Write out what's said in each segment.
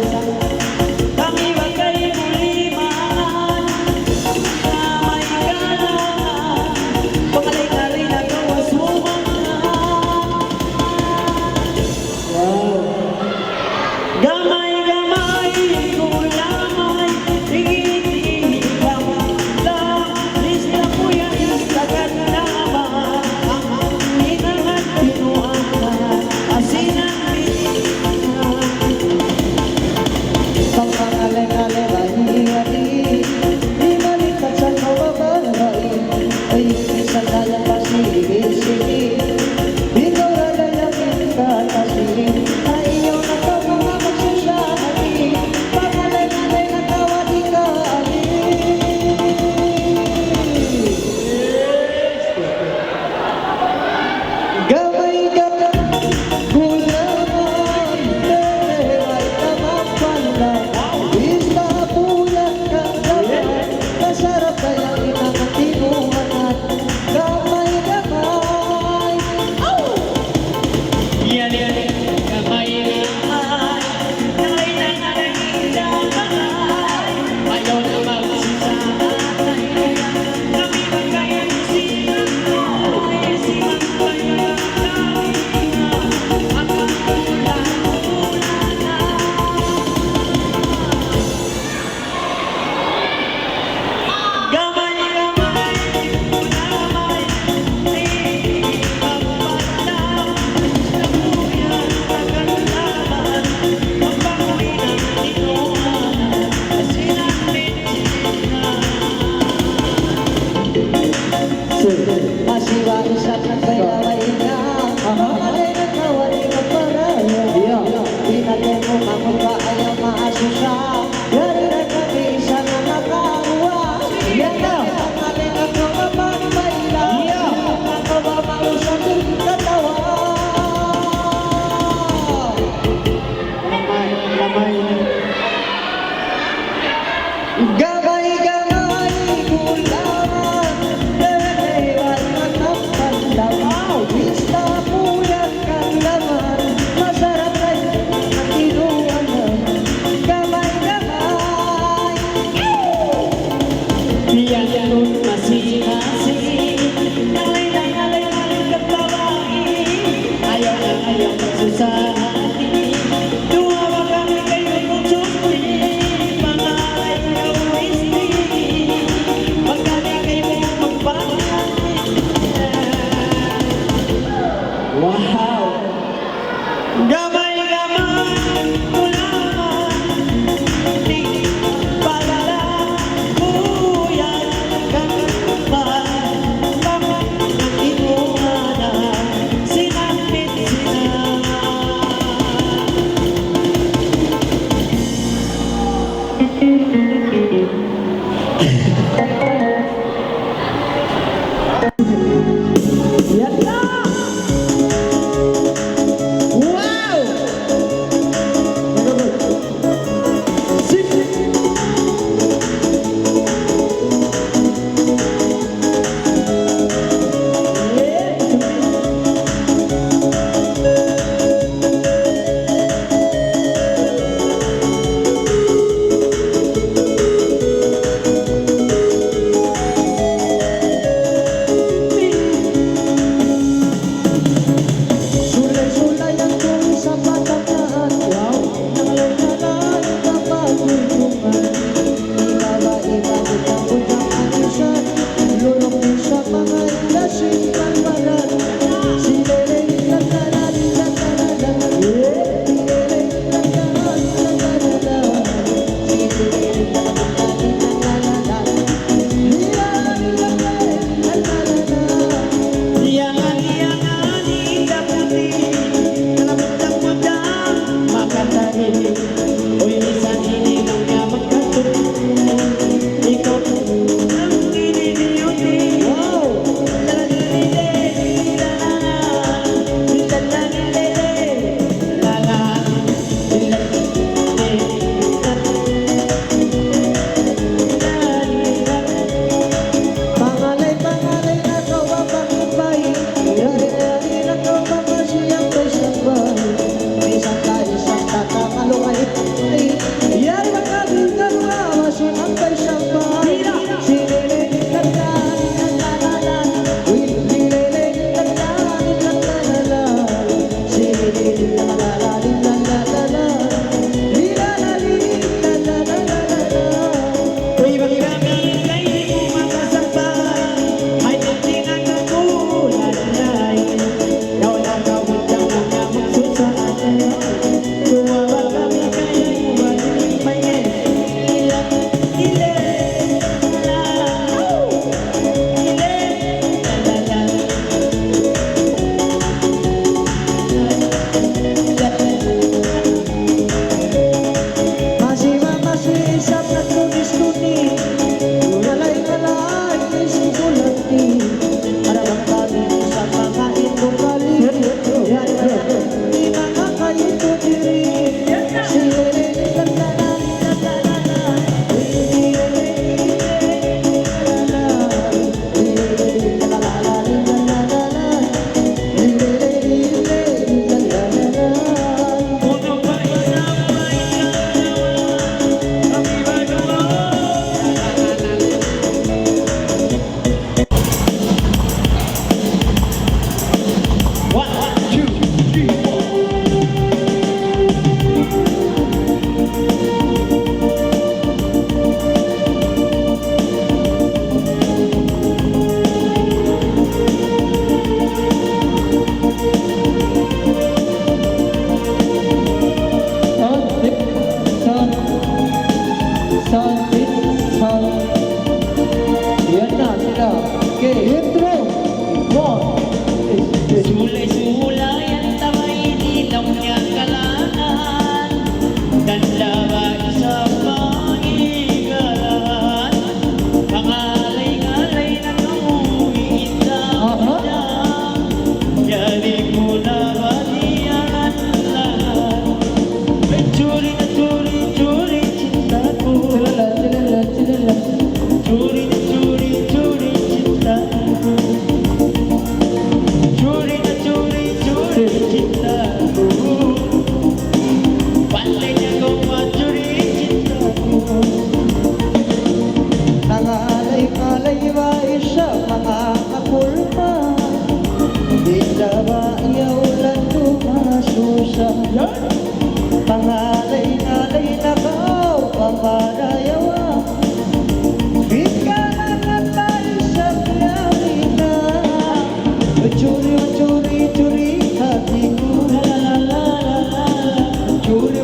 kami bagay buliman, na may galangan, pangalay-alay na gawas mo mga. Gamay-gamay, kulamay, tingin-tingin lang, lista po yan, istagad naman, ang inangat pinuangan, asinan pinuangan. Sang alay-alay bahiyari, di balikat sa kawabalay, ay isang dayang pasibig-sibig, dito radayakin ka tasig, na iyong nagkabunga magsusyabi, pag alay-alay na tawadi ka gamay-gamay, gulaman, leleway kamapala, isla bulan kang gaman, masarap kayang inangang tinuhanan, gamay-gamay. Yan, gamay-gamay, nalay-nalay damay, ayaw na magsisanay, kami bagay isinan mo, isinan kayo namin na, ang pagkulang-kulang na. Gamay-gamay, kulamay, tingin magpatlang, sa buyan pagkalaman, ang bagoy ng tinuan, asinan pinuangan. Masiwa isang nagbayaway na, mamalay na kawali magparaya, pinatay mo mamula ayaw maasusa, yari na kami isa na nakaruwa, yan na, mamalay na kawapagbayla, ang kawamalo sa katawa. Gamay-gamay, gulaman, leleway matapalaw, isla bulan kang laman, masarap kayo ang tinuanan, gamay-gamay. Yan nun masing-masing, nalay-nalay ang babae, ayaw na ayaw magsusali, dumawa kami kayo kung sumuli, pangalay gawin Sound. Yan na sila. Okay, intro. One. Sulay-sulay ang tawa'y dilaw niya kalaan. Danlawa isa pang-igalan. Pangalay-ngalay na kamuhiin na yari ko na baliyan lahat. May churi na churi, churi cinta ko. Churi na churi, churi cinta ko. Churi na churi, churi cinta ko. Pandai niya ko machuri cinta ko. Nangalay-ngalay ba isa mga kakulpa? Di na ba iyaw lumasusa? Pangalay-ngalay na kao paparayawa. Di ka nangatay sa biyari na. Churi, churi hati ko. Churi,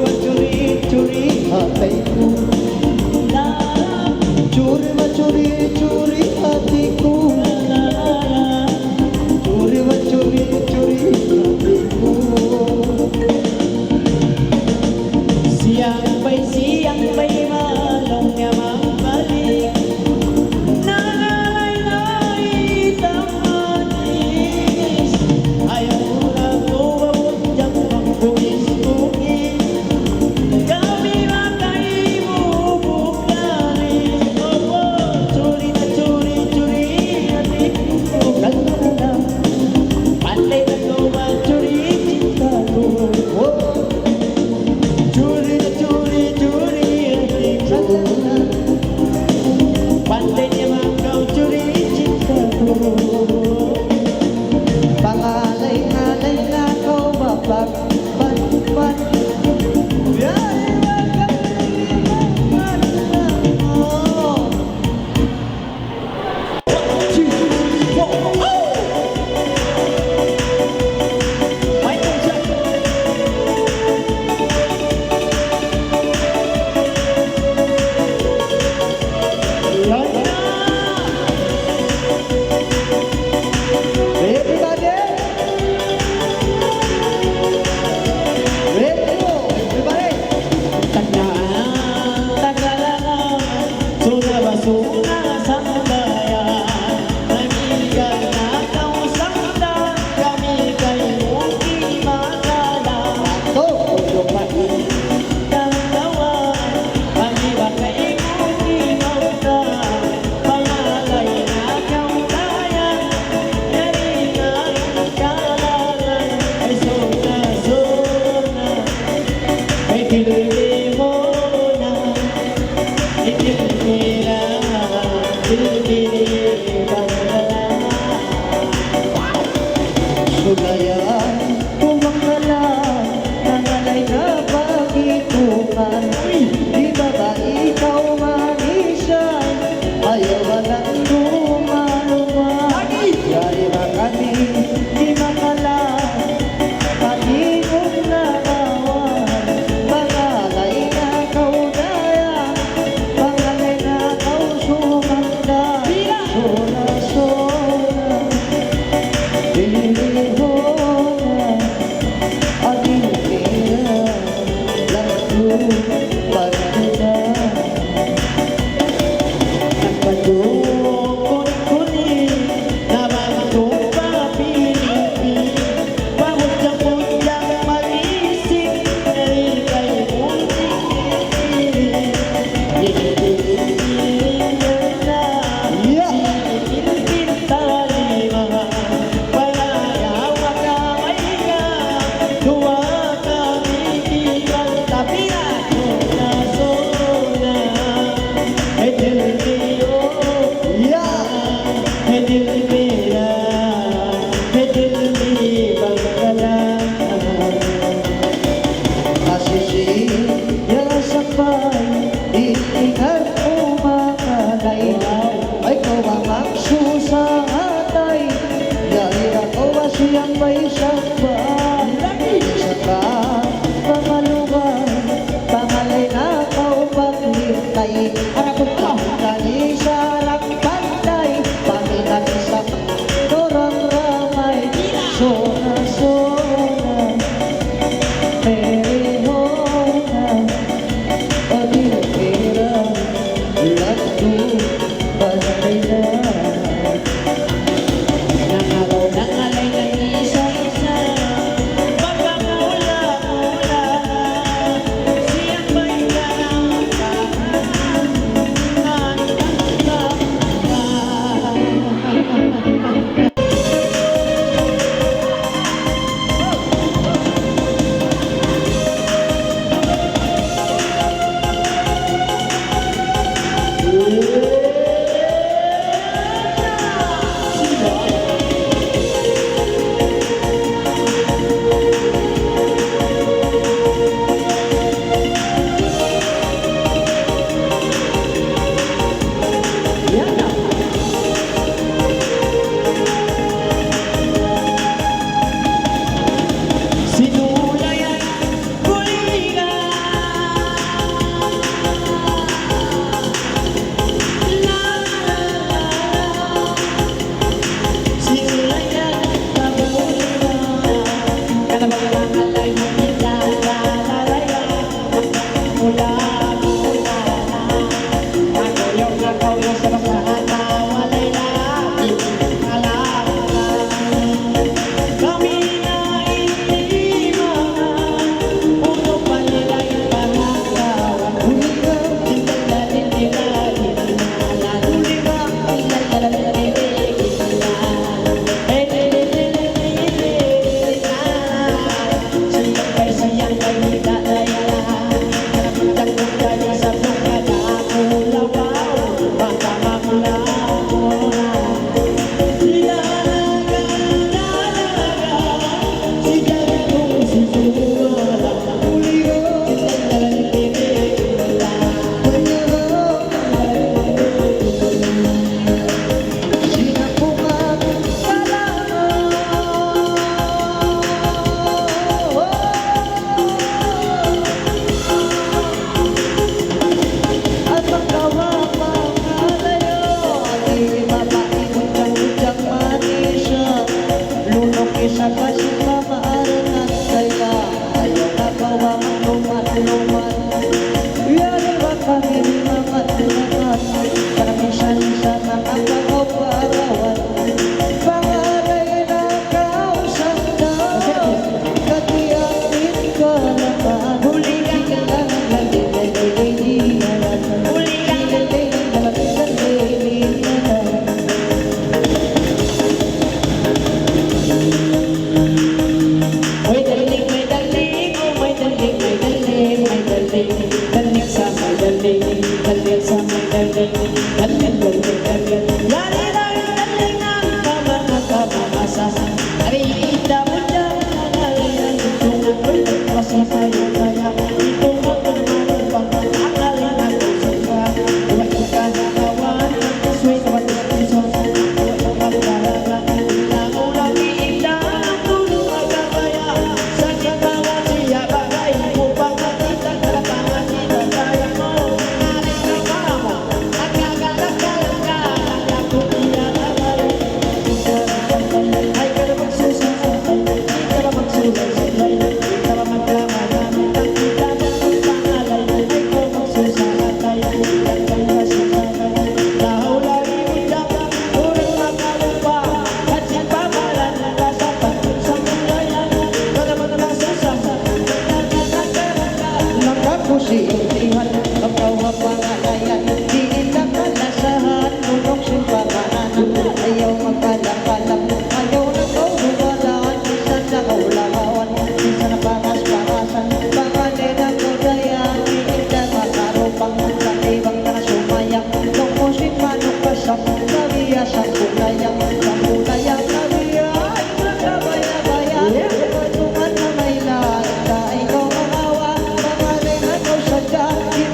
churi hati ko. Churi, churi hati ko. Churi, churi hati ko. Siyang bay malong niya mabalik. Nangalay-lay tamanis. Ayaw mo na bumabot dyan pang bugis-bugis. Kami makay mo buklalis. Opo, churi na churi, churi atik ko. Kalala, pandai na ko machuri cinta ko. Churi na churi, churi atik ko. Pandai niya makaw churi cinta ko. Pangalay-ngalay na kao mapagpatpat. Biyari magkalimutan mo. Michael Jackson. Yan na! Everybody! Ready go! Everybody! Tandaan, tagalangan, suna-basuna sa bayan. Namigan na kausaptan, kami kayo di magalang. Go! Lupain ng tawa, kami ba kayo di mautang? Pangalay na kautayan, yari nga kalalan. Ay suna-suna, ay kilili mo na, itinira, kilili pagdala. Sulayan, kumangkalan, nangalay na pag-ipukan. Di ba ba ikaw manisan? Ayaw ba lang lumaluman? Yari ba kami, di makalan? Paningon na awan, pangalay na kaunayan, pangalay na kausumanda. Sona-sona, Pilihona, adilira, lagu pagkuna. Nagpadukot-kunin, nabantong papilipin. Pamudyang-mudyang mag-isip, dahil kayo muntik-ipilit. Dinidilig na, sinipilpil talima. Palayaw makamay ka, tuwa kami ibang tapinan. Sona-sona, edilmiyo. Edilmira, edilmi bagala. Asisi, yang sabay, iingat umakalay. Ay kawamang susangatay, dahil ako siyang may sabay. Isa ka, pamalugan, pangalay na kau paglintay. aking mga tinakat Kamisan sa nakakapagparawan Pangalay na kausan na Katiyakin ka naman Huli ka lang Huli ka May daling, oh may daling, may daling Daling sa may daling, daling sa may daling Daling, daling, daling Lali lang yung daling ng mga kamamasa Nakikita mo dyan, nangalian ito Kasi tayo kaya, ito mo tumalubang Akaling ako sa ka Huwag ka nakawan, sway ka ba ito puso Huwag ka magkarara, langulang iinda Tulong magkabaya, sa katawa siya bagay Upang makita kalabangan kita kaya mo Aling ka mo, at kagalak-galak ka Kaya kung iyakamay Ay ka na magsusasay, ay ka na magsusasay Ay ka na magkamarami, ang kita mo ang pangalay Ay ko magsusasay, ay kay masasakay Nahulagi mo dyan, urang makalupa At si pamalan na kasapat sa mulayan Ka naman na masasasay, Nakapusi ang tihan Ang kawa pangalayan Di itakalasahan Nunok simpanganan Ayaw magkalak-kalak Ayaw na kauhubalaan Minsan na kaulakawan Minsan na pangas-pangasan Panganin ang kudayan Iindan makarupang Katibang na sumayang Tungkusin manok kasap Nabiyasang kulayang Ang kulayang nabiyay Nakabaya-baya Patungan na may lahat Ikaw ang awa Panganin ako sadya Di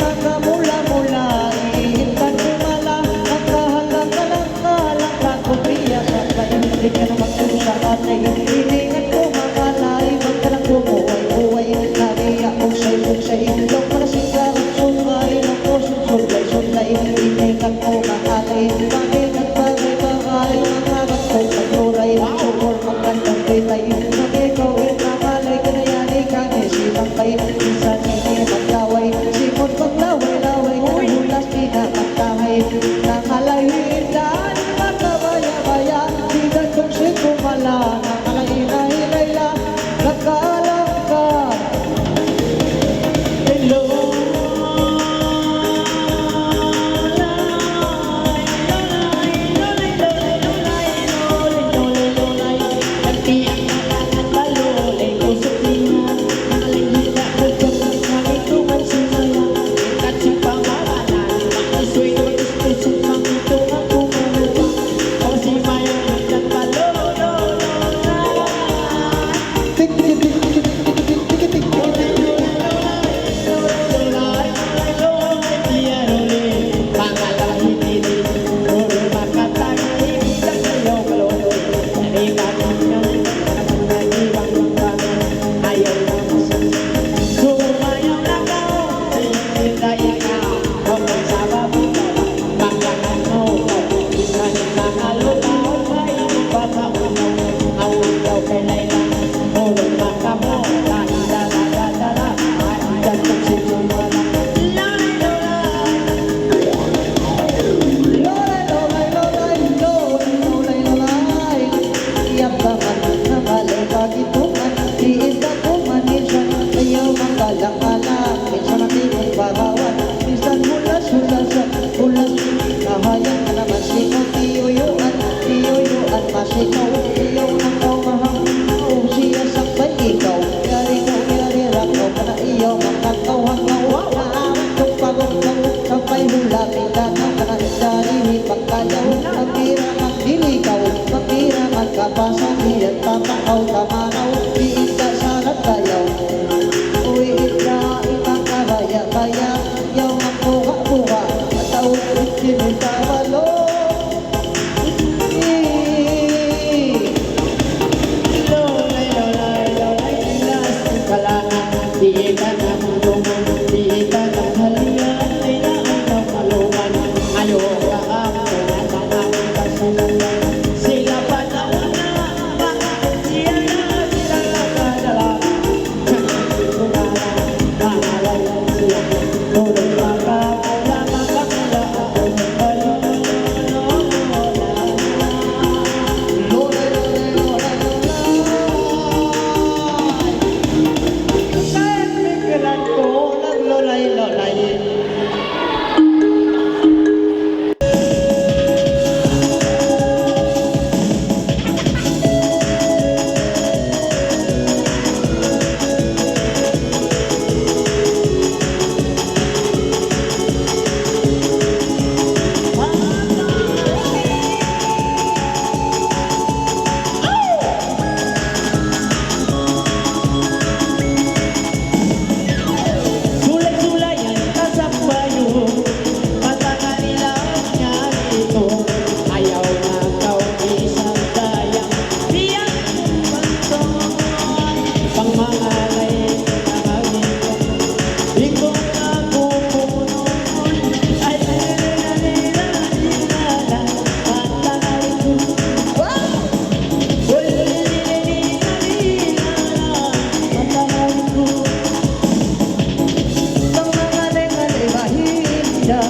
Ida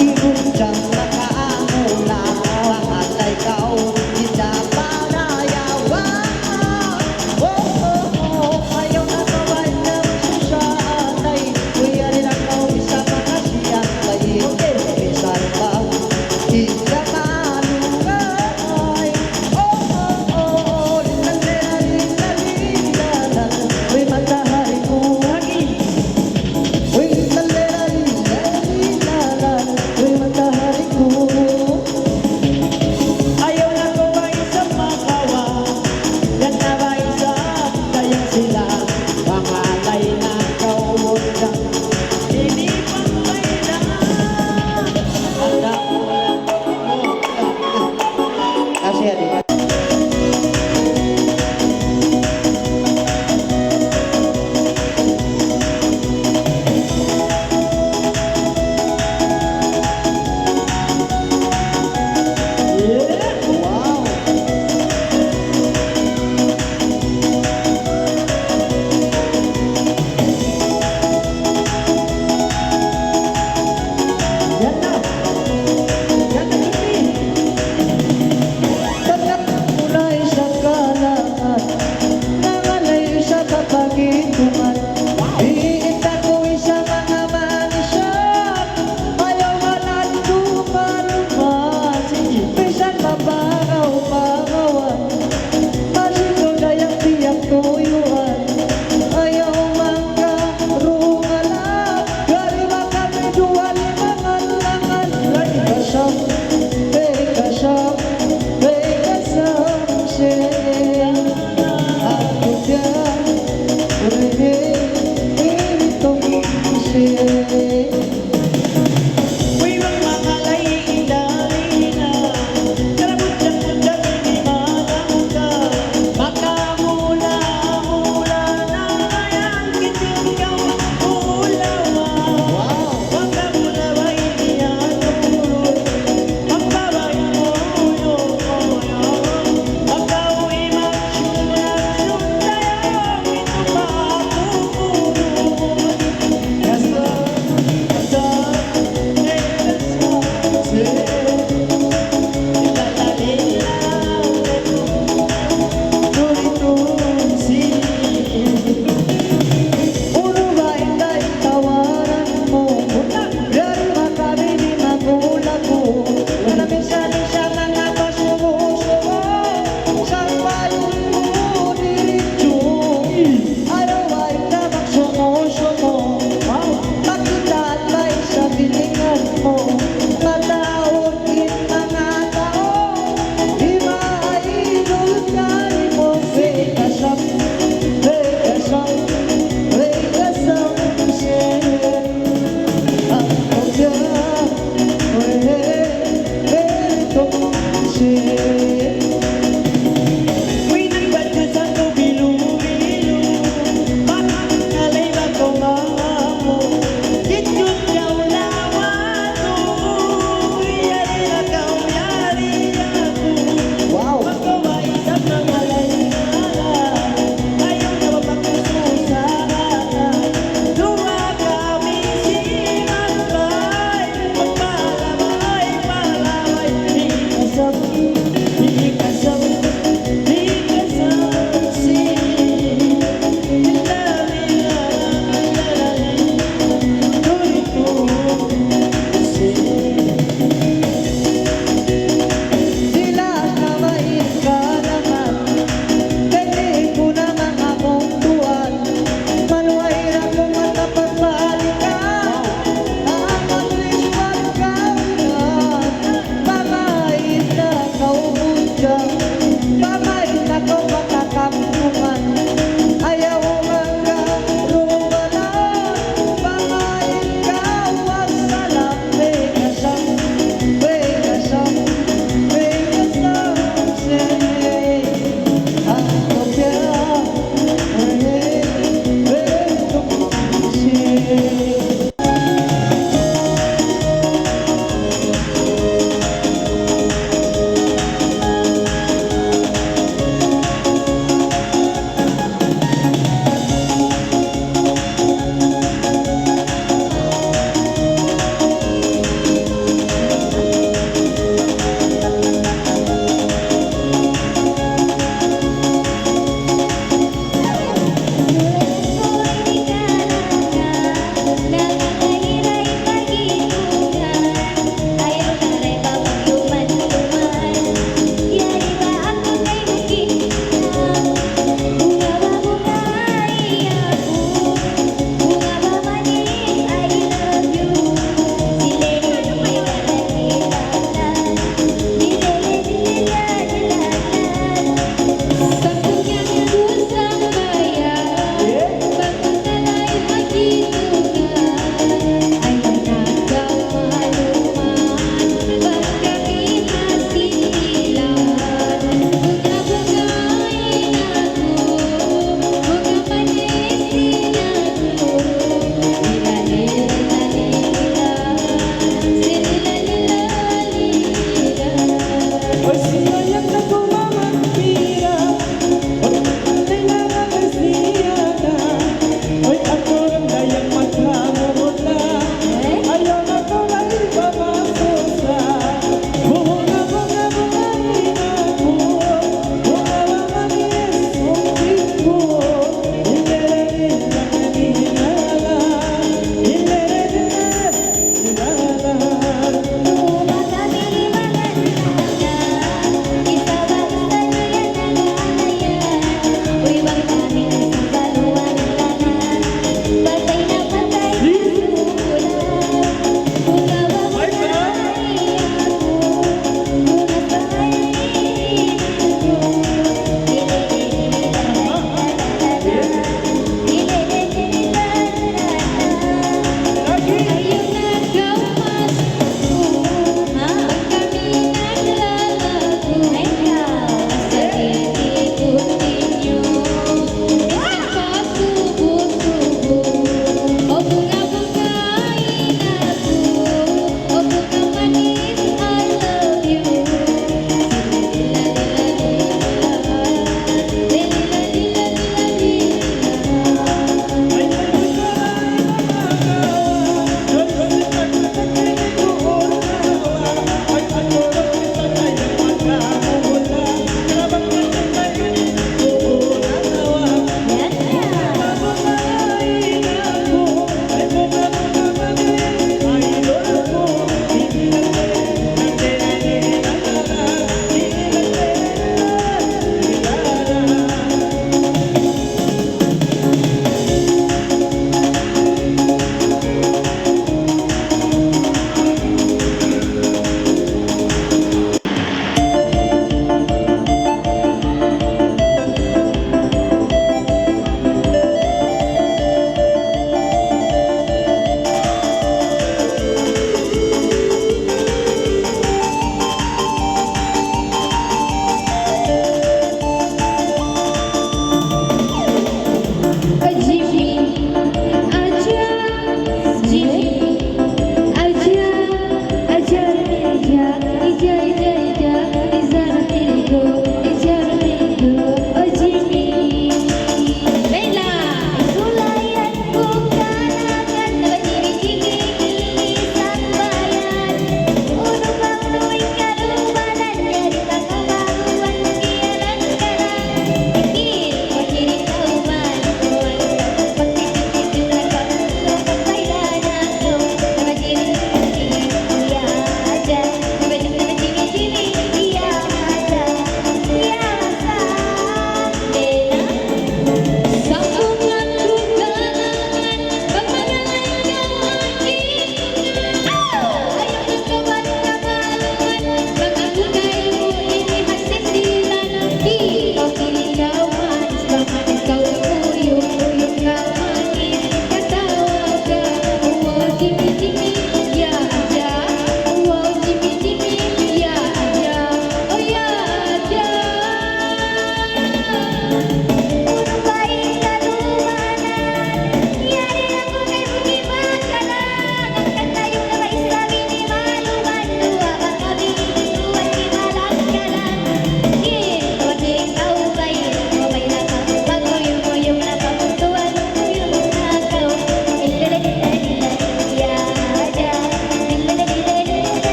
Inudyang nakaamula Mahal na ikaw Ida panayawan Oh, oh, oh Ayaw na kaway na magsusanay Kuya rin ako isa mga siya Kayo Minsan pa Ida malungay Oh, oh, oh Linalera, linalera Uy, matahari ko Uy, linalera, linalera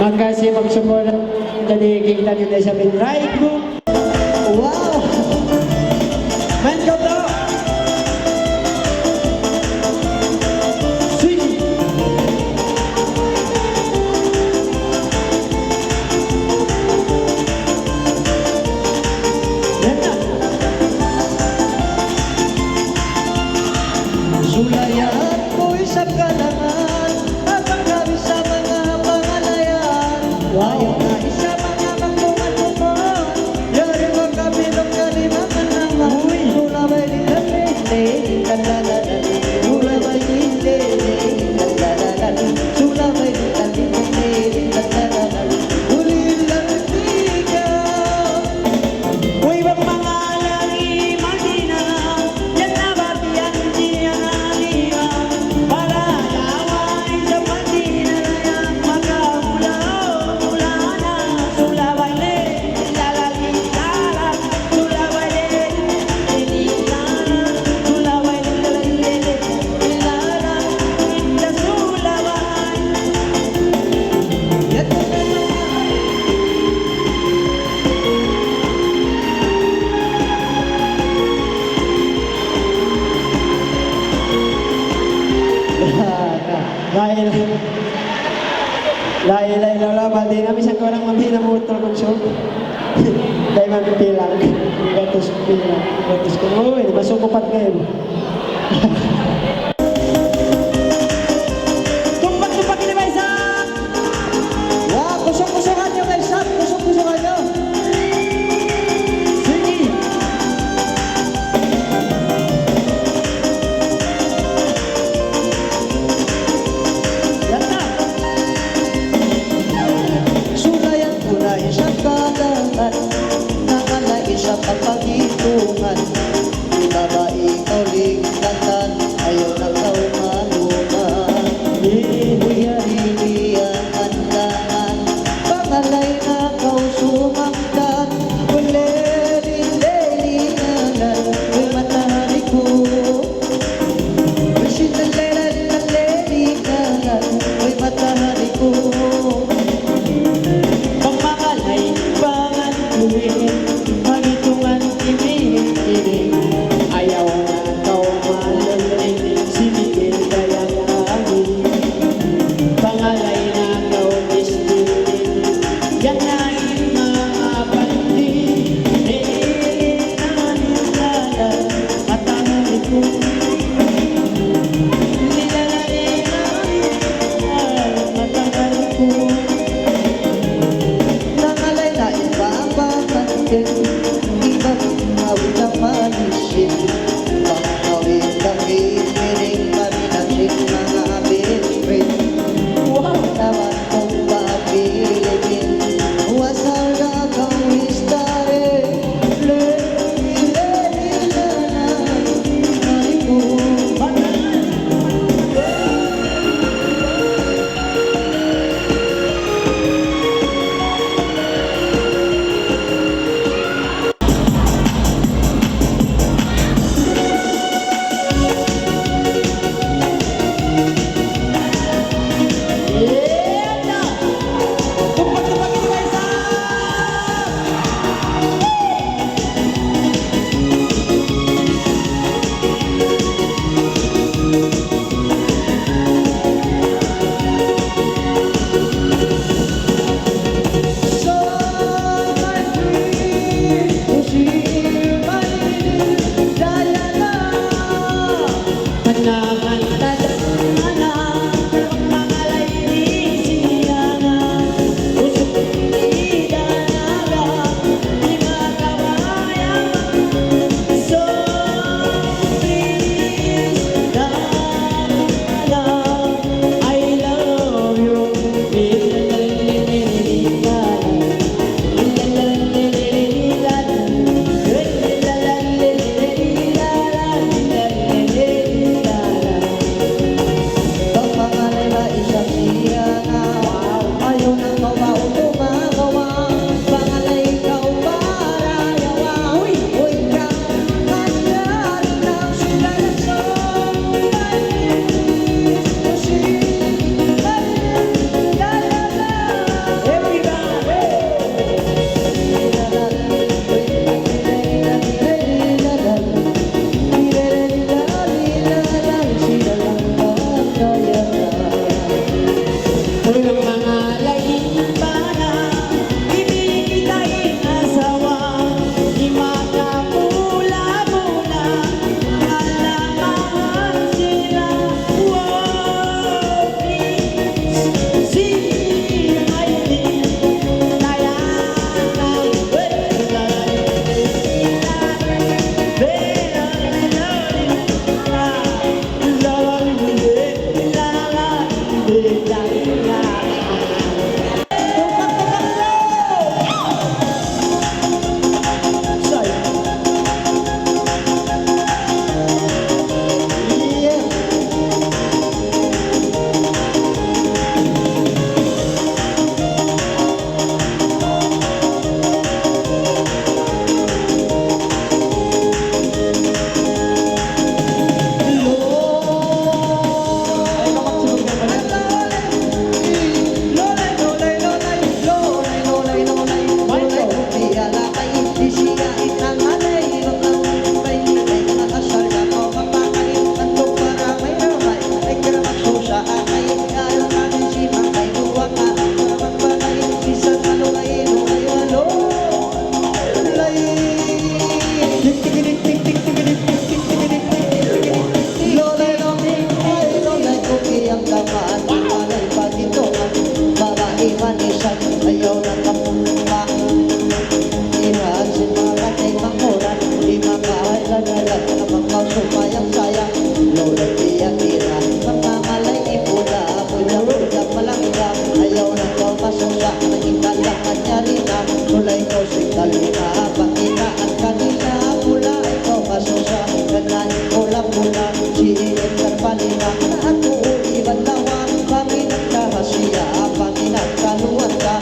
Makasih magsumunod dari kita di Desa Binray Group. Wow! Main kau tahu? Swing. Lihat. Sulayan mo'y sa kalangan at ang gabi sa mga pangalayan. Ayaw na isa mga magtungan-tungan, yari mo kami ng Lailay lola, bali namin sa kurang mamina mo utol kong show. Kaya mapipilang. Gatos pilang. Gatos ko. Uy, masukupat ngayon. Tumpak-tumpak ini ba isa? Wow, kusok-kusokan nyo guys, Sam. Kusok-kusokan nyo. Sige. Yan na. Sulayan ko na isang kalangan, nangalay sa kapagitungan. Di ba ba ikaw ligatan? ayaw na kapumpa. Ihan si mga kay makuran, di makahalagalan na mga sumayang sayang. Lulot tira, mga malay ipula, puja-puja palangga. Ayaw na ko masusa, naging kanyari na. Kulay ko si Kalina, pakita at kanina. Pula ito masusa, ganay pula-pula. Si Ian Karpalina, lahat mo iban lawa. Kami nagkahasya, kami nagkaluwan ka.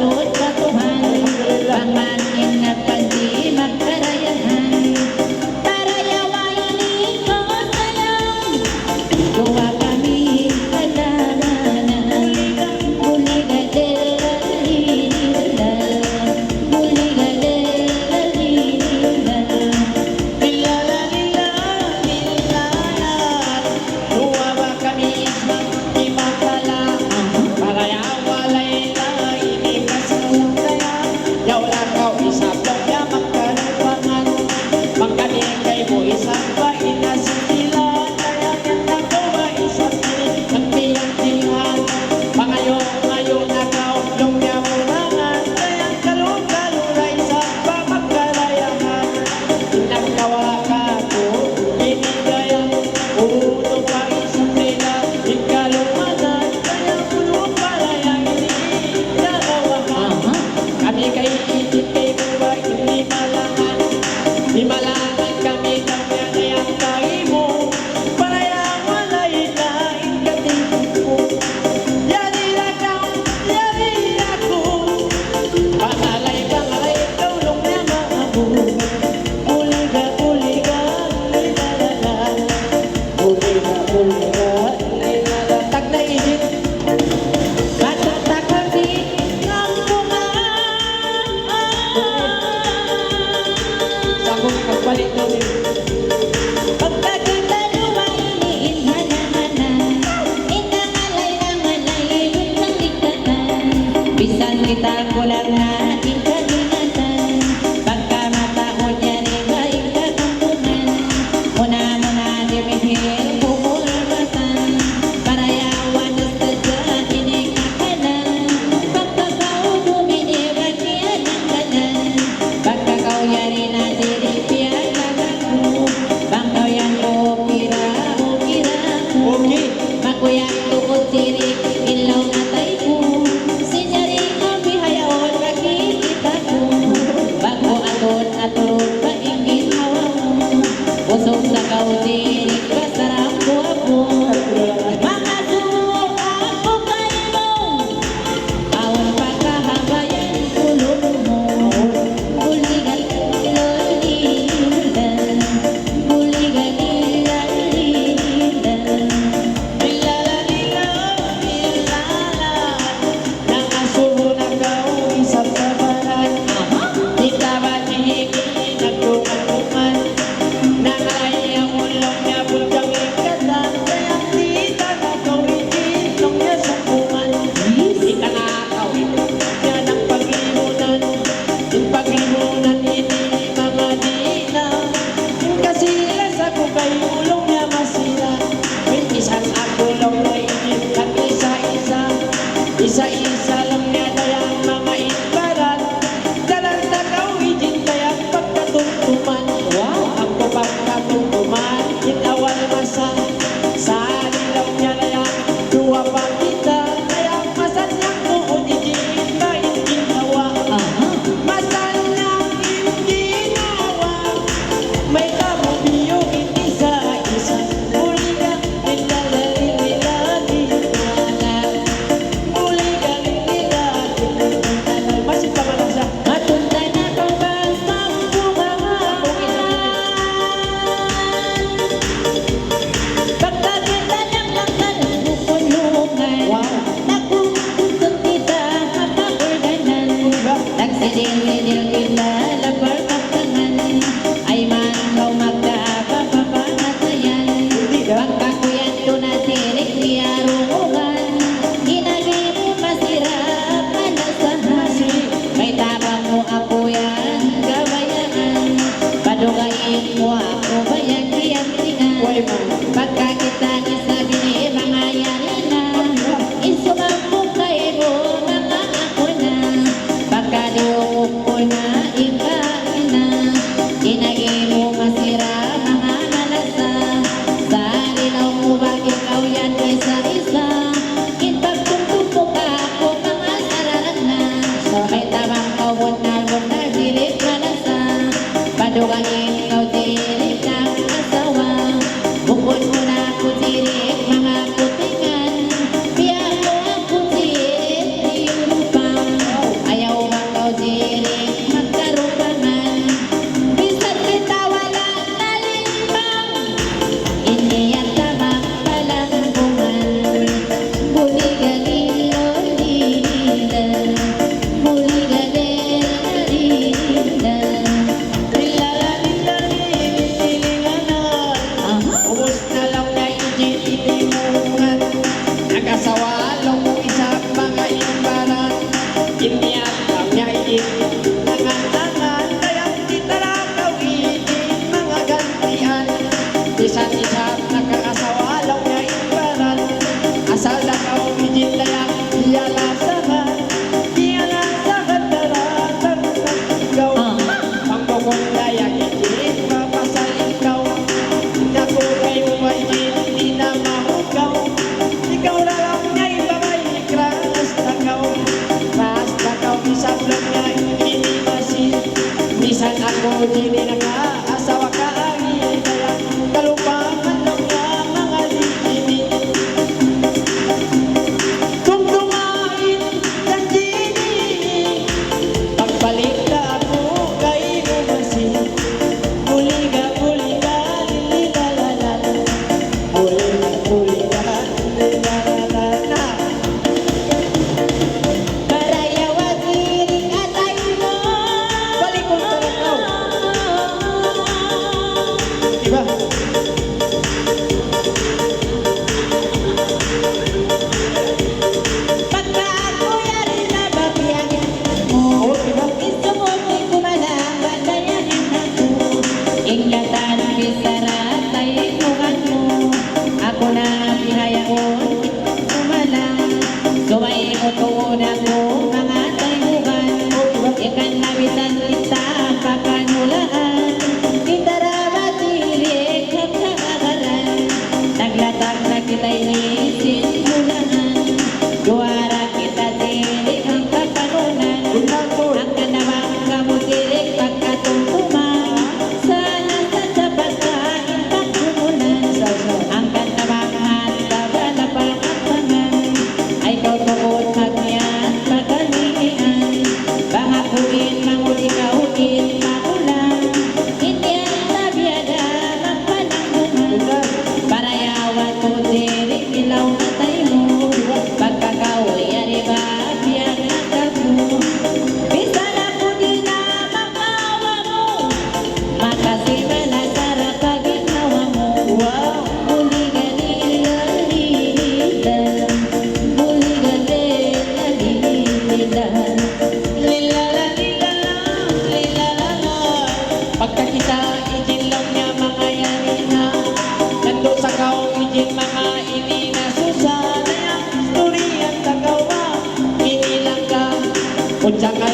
malusot sa Tuhan. Pamanin na pandi magkarayahan. Parayawain ko sayang. Gawa kami kalamanan. Buligadelalilila. Buligadelalilila. Luwa kami isang di makala. Paraya walay na inikasalang kaya. Yaw lang kau isang ya magkalupangan. Magkanikay mo isang ba inasitila. Kaya yan ako ba isang ang piyang-tihan. Pangayon na kau lumya mo langan. Kaya kalong-kalong isang ba magkalayahan. Nagkawa ka ko, inigayan. Ulo pa isang nila, ikalumanan. Kaya puno pala yung inagawahan. Kami kay itit kay buwa, hindi malangan. Di malangan kami kami ang kay mo. Paraya walay na ikatingin mo. Yari lagaw, yari ako. Pangalay, ikaw nung naman ako. Buliga, lilala. Buliga, lilala. Tag na isip. Matatabi ng bunga. Sabong kapalit namin. Pagkaganda lumayin hana-hana. Inangalay naman ay lutang likatan. Bisan kita kulang natin kaingatan. Pagkamataon yan ay kakampunan. Muna-muna dimihil pumulbatan. Parayawan na sadya inikakanan. Pagkakaw duminiwag niya ng kanan. Pagkakaw yari na diripyan lagaku. Bangkaw yan ukira ko. Okay. Makuyang tukod sirik ilaw na tayo ko. Sinyari kami hayaon makikita ko. Bago aton aturog paingin hawa mo. Usok sa kaudirik pasarap ko ako. Mga suwok ako kayo. Awan pagkahabayan tulog mo. Buligan lalilan. Buligan lalilan. Lilala, nang asubo na kau isang kabaran. Di dapat hihigin nagtungan-tungan. Nangalay ang ulong niya budyang ikatan. Kaya di ka na kawin nung niya sa kuman. Di ka na kawin niya ng paglimunan. Yung paglimunan hindi mga dina. Yung kasilas ako kay ulong niya masira. Yung isang ako lang na inip at isa-isa. Isa-isa lang niya dayang mga itbaran. Dalang takaw ijin dayang pagkatumtuman. Ang pagkatumtuman, inawal masa. Sa alilaw niya dayang duwa pa kita. Dayang masan niyang tuon ijin ba ginawa. Masan niyang ginawa. May tamo biyo hindi sa isa. Buliga, lilala, lilala, lilala. Buliga, lilala, lilala. Masin pa man siya. Matunta na kang basang bumangan. Pagkaganda ng langan, bukulugan. Wow. Nakukusot kita kapakordanan. Nagsidil-sidil kita lapar katangan. Ay mangaw magkapapapangatayan. Pagkakuyan to na sirik niya rungugan. Ginagay mo masirap manasahan. May tabang mo ako yan gabayaan. Padugain mo ako bayang kiyantingan. Uy, man. Pagka kita isabi ni mga yari na. Isumang mo kay mo mga ako na. Pagka diukok ko na ikain na. Ginagay mo masira mga malasa. Sa lilaw mo ba ikaw yan isa-isa. Ipagtungtong ka ako mga sararan na. May tamang kawon na hilit malasa. Padugain ikaw dilit ng asawa. Bukod mo na ako dilit mga putingan. Biya mo ako dilit iyong lupang. Ay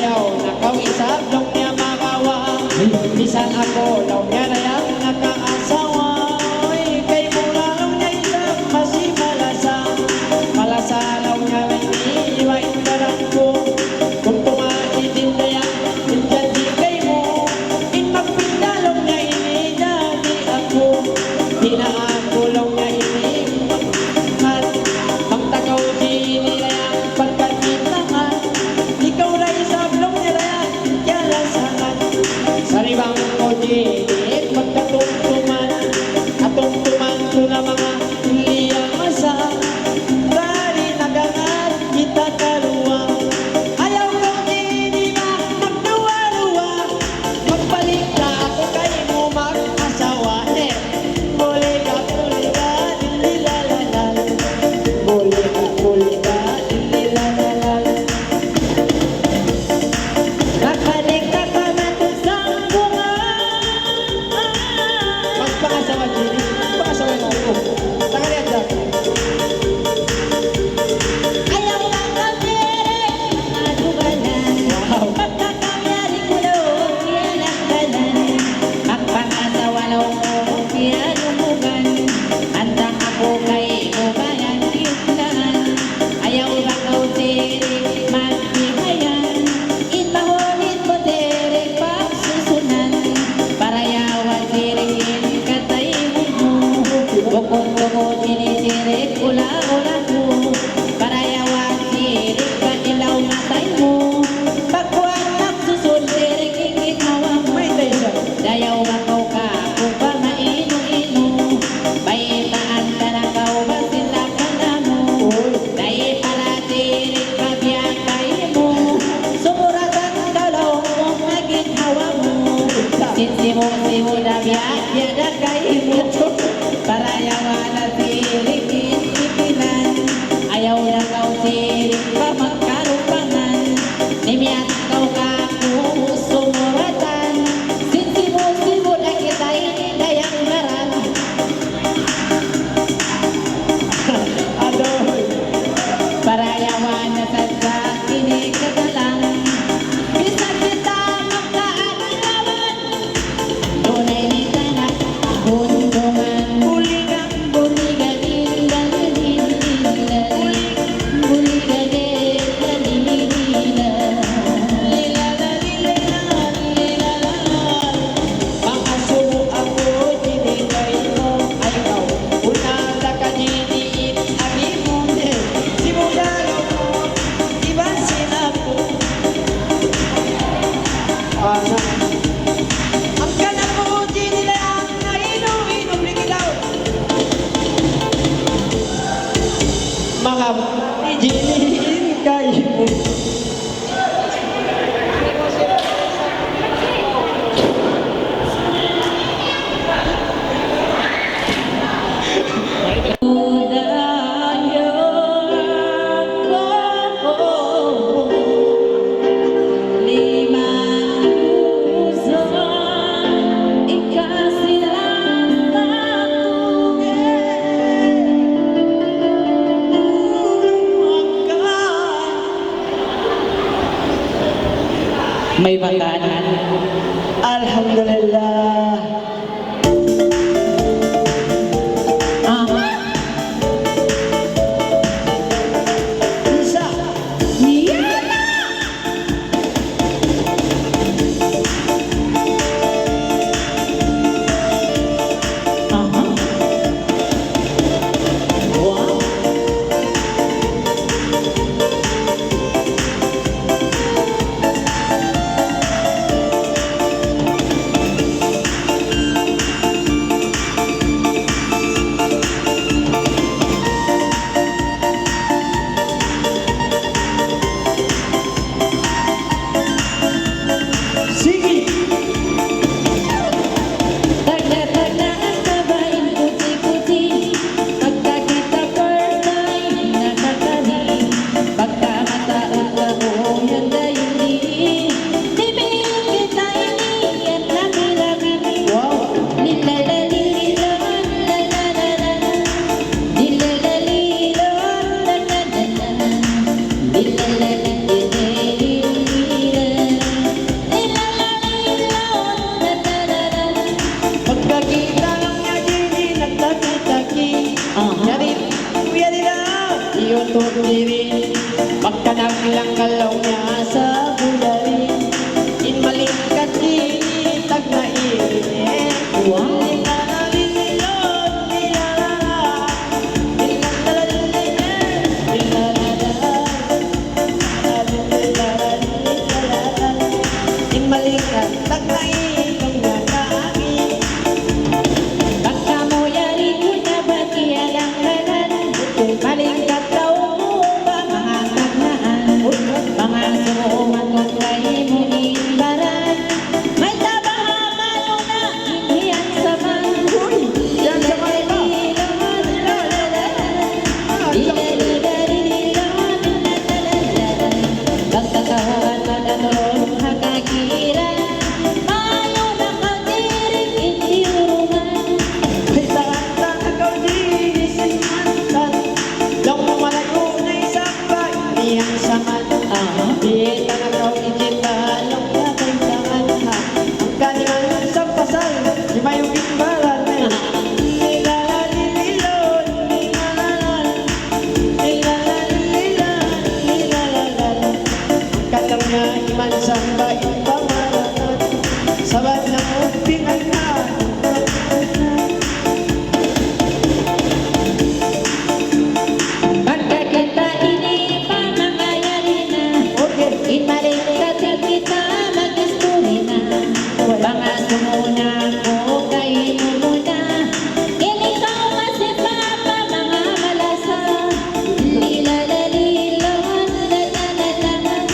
ayaw nakawisap niya magawa. Bisan ako law niya na yung nakaasawa. Oy, kay mula law niya isang masimalasa. Malasa law niya may iiwain barang ko. Kung tumaidin na yan, hindi kay mo. In magpinda law niya inidadi ako. Hinaan ko law niya iniingat. Magtakaw di nila yung pagkakitangan. Ikaw na isang law niya na yan, kalasangan. Saribang ko diit, magkatungtuman. Atungtuman ko na mga liyang masa. Dari nagangat kita kaluwa. Ayaw kang di ba magduwa-duwa. Magbalik na ako kay mo mag-asawa. Muli ka, dililalala. Muli ka, dililalala. Nakalik ka pa man sa bunga. Magpangasawa, Jenny. Magpangasawa na ako. Tangali at dati. Ayaw lang kapirin, madugalan. Wow. Pagkakamyari ko noon, pinakdalan. Magpangasawa lang ko, pinalumugan. Handa ako kay ubayan, tindahan. Ayaw lang kaw tirik, magbihayan. Inmahulid mo tirik, pagsusunan. Parayawan tirikin, katay mo. Bukong tungo, tinitirik, ula-ula mo. Parayawan tirik, kailaw matay mo. Pagkuhan nagsusun, tirik, ikikawa mo. May tayo. Dayaw makaw ka, kung pa maino-ino. Baitaan ka na kaw, basila ka na mo. Dahil para tirik, kabiyak kayo mo. Sumuratan ka lang, kung naging hawa mo. Sinsimo-simo na biyak, biyak kayo mo. Parayawan na tirik, ipipilan. Ayaw na kaw tirik, pa magkarupangan. Nimiyat kaw ka, kung sumuratan. Sinsimo-simo na kita, inindayang baran. Adoy. Parayawan na sa kinikatalang. Bisa kita magkaalawan. Tunay ni tanak, buntungan. Buligan. Buligan, ilan, ilan. Buligan, ilan, ilan. Mga sumo ako, dinigay mo. Ayaw, unang nakadiniin, abi mo. Simula mo, iba sinapo. Ang kanak mo, dinilang, nainom-inom, ligilaw. Mga diniin kayo. May makanan. Alhamdulillah. Bisa. Wow. Inmalikan, taglay, kung nakain. Pagkamuyari ko na bagiyan ang kanan, malingkat daw mo ba mga tagnaan, mga sumuman kay mo imbaran. May tabang na iyan sa man, Yan sa mga iba. Pagkakahuan magkatulong hakagiran, mayo na katirik hindi uruman. Bintang-bintang ikaw di sinmantan. Daw mo malayo na isang bahay niyang saman. Bintang ikaw digital, ang nabintangan ha. Ang kanilang sa pasal, di mayong imbalan na. Nilalalililon, nilalalan. Nilalalililon, nilalalan. Ang kalam niya iman sa bahay pamaranan. Sabad na upingan na. Pagkakita ini pamangayari na, inmarin ka kita mag-story na. Mga sumuna ko kay mo muna, ikaw masipapa mga malasa. Lilalalilan, lalalalan,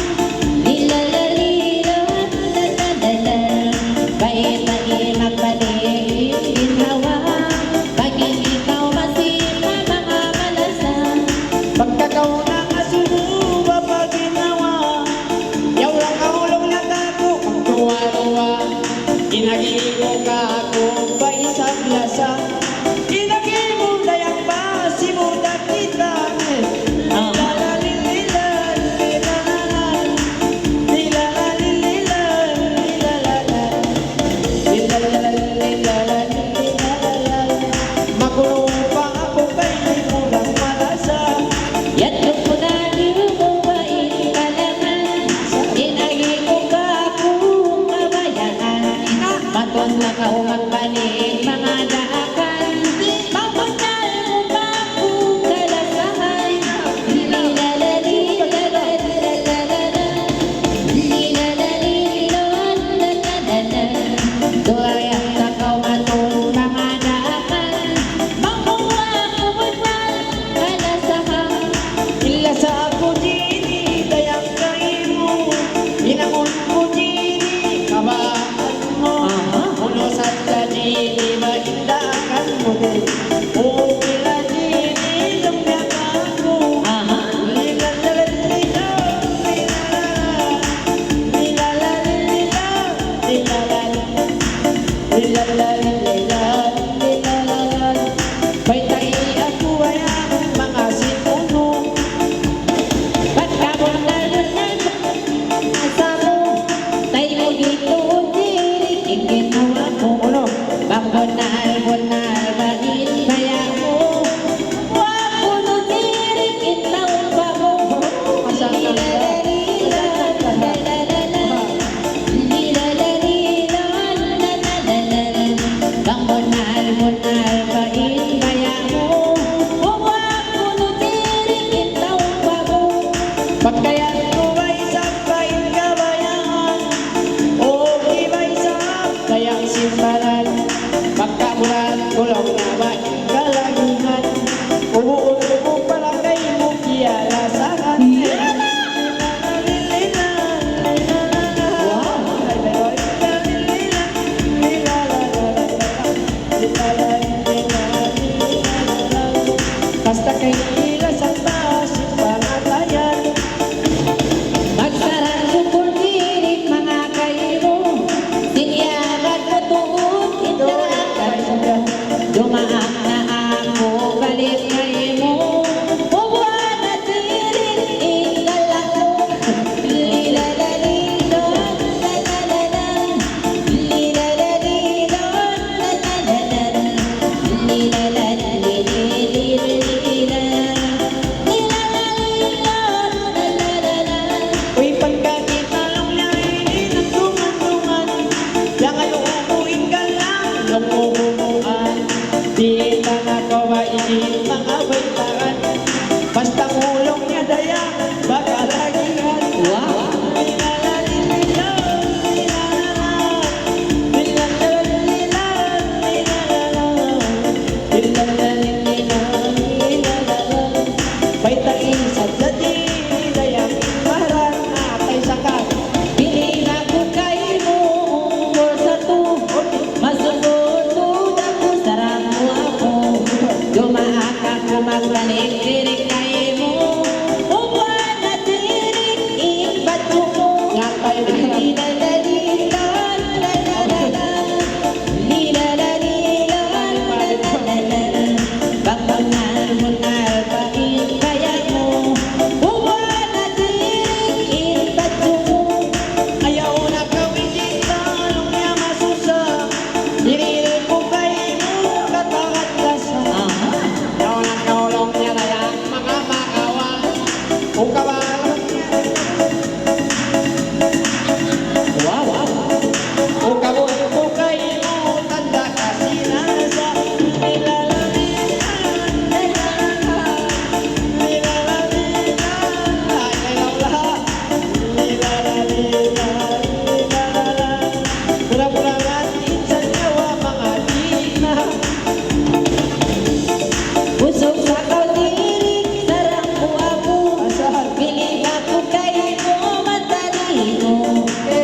lilalalilan, lalalalan. Kahit na magpaligid ginawa, paging ikaw masipa mga malasa. Pagkakaunang asuba pag ginawa, yaw lang kaulong na kako ang tuwa-tuwa. Inagigo ka ako ba isang lasa, inagigo dayang ba si muda kita. Nilalalililan, nilalalan, nilalalililan, nilalalan, nilalalalilan, nilalalan. Makulong pa ako kay mulang malasa. Yatlog ko na limubain kalaman, inagigo ka akong kabayaan. Maton na ka umagpanig mga daakan, mapunal mo pa akong kalasahan. Lilalalilalalalalala, lilalalilan, lalalala. Doyang takaw maton mga daakan, makuha ko punal kalasahan. Ila sa ako dini, dayang kaimo. Inamon ko dini, kabaan mo. Uno sa dini, mahindakan mo din. O ila dini, lumyakan mo. Lilalalilan, lilalala, lilalalilan, lilalalilan, lilalalilan. May tayo ako ay ang mga sinuno. Pagkabunalunan asa mo, tayo mo dito diri, ikinawa mo. Bangunal-bunal, bahin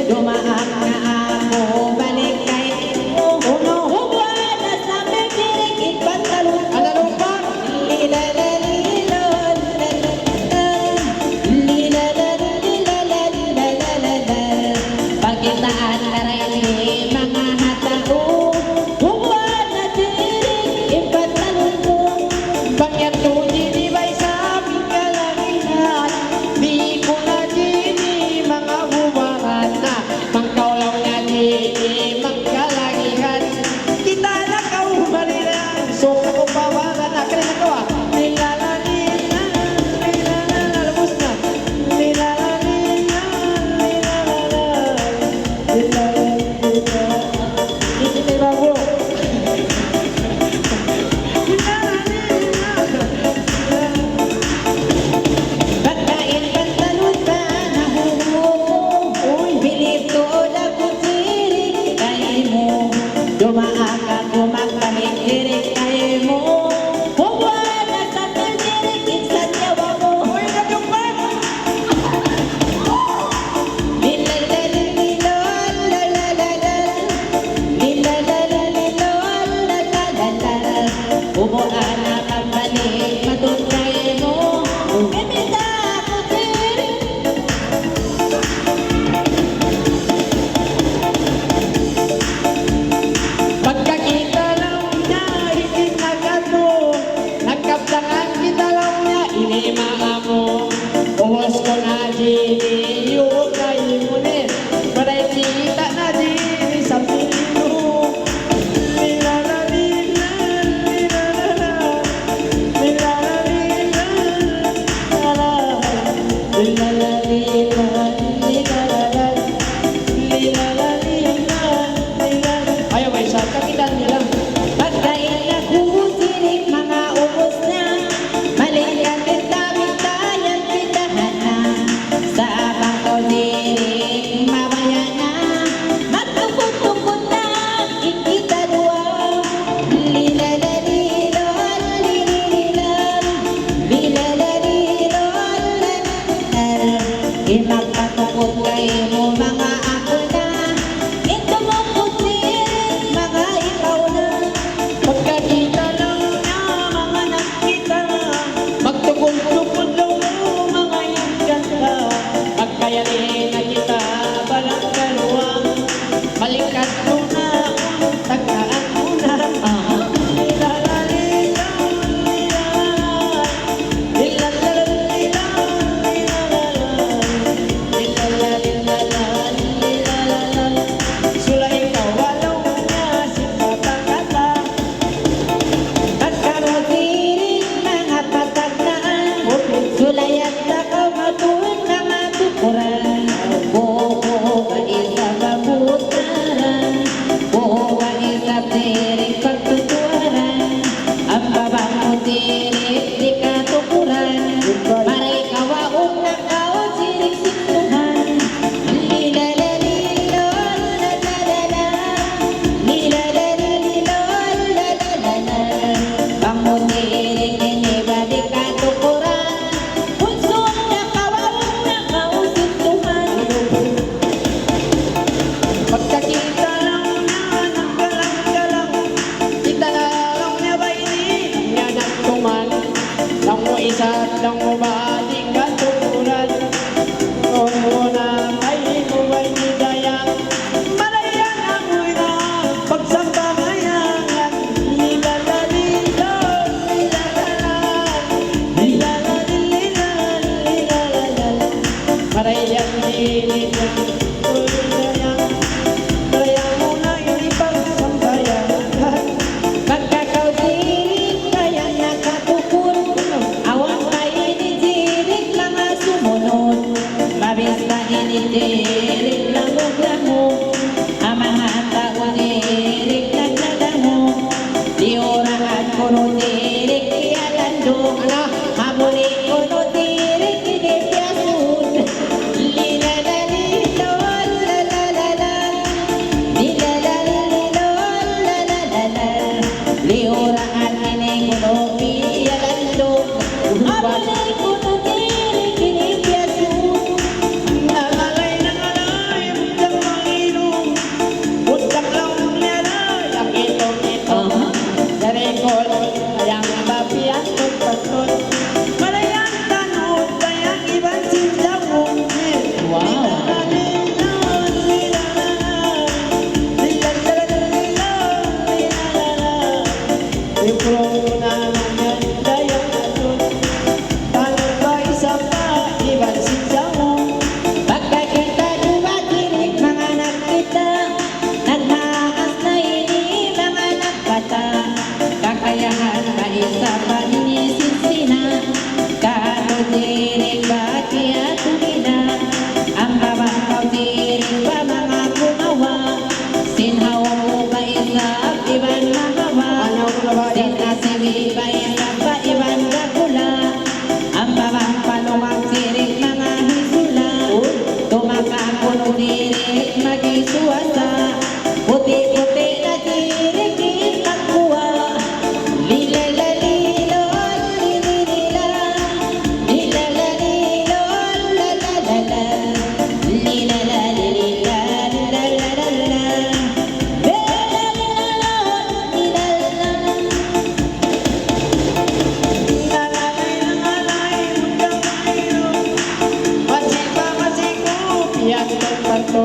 Dumaan na ako, balik kay uno. Huwag na sa pipirik, ipantalong ko. Ano pa? Pagkitaan ka rin mga hatao, huwag na tirik, ipantalong ko. Pagyato dinibay sa aming kalangitan, di ko na dini mga bumaran na.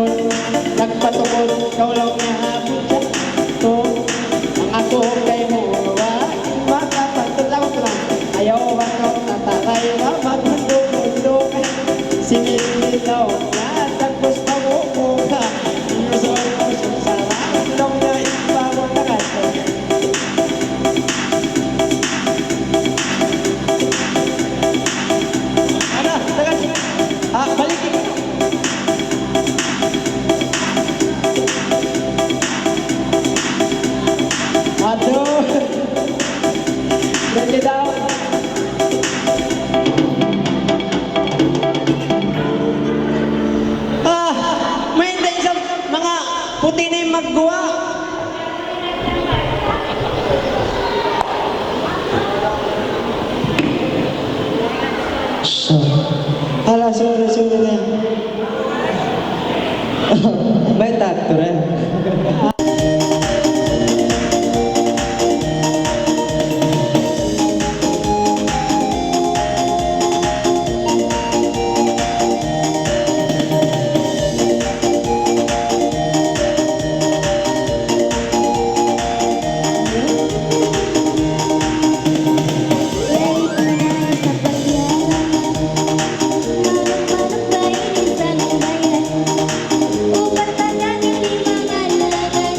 dayon nagpatukod ikaw lang niya hapon siya to ang ako kay mo wa makapagtulaw ko lang ayaw ba ko tatakay wa magmundo-mundo sinilaw na tapos mabuko ka inuso sa sarang na ibawa na kato ano, tagal balikin aduh ganti daw may hindi isang mga puti na yung magguwa hala sorry na may tato rin Upang tanganin di mga lalagay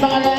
pangalan?